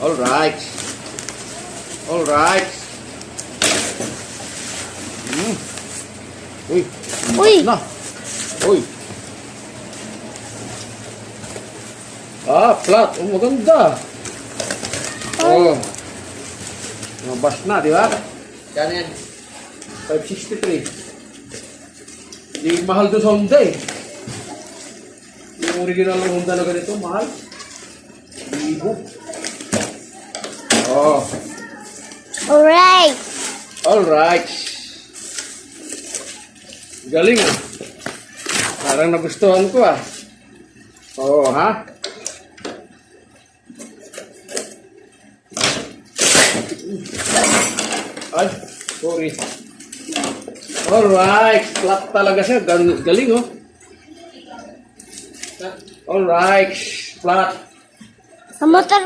Alright. Alright. Uy. Uy! Na. Uy. Flat. Oh, maganda. Oh. Mabas na, di ba? Yan. 563. Hindi mahal doon sa Honda eh. Yung original ng Honda na ganito, mahal. Libo. Oh. Alright! Alright. Galing ah. Parang nagustuhan ko ah. Oo ha? Ay, sorry. Alright. Flat talaga siya. Galing oh. Alright. Flat. Ang motor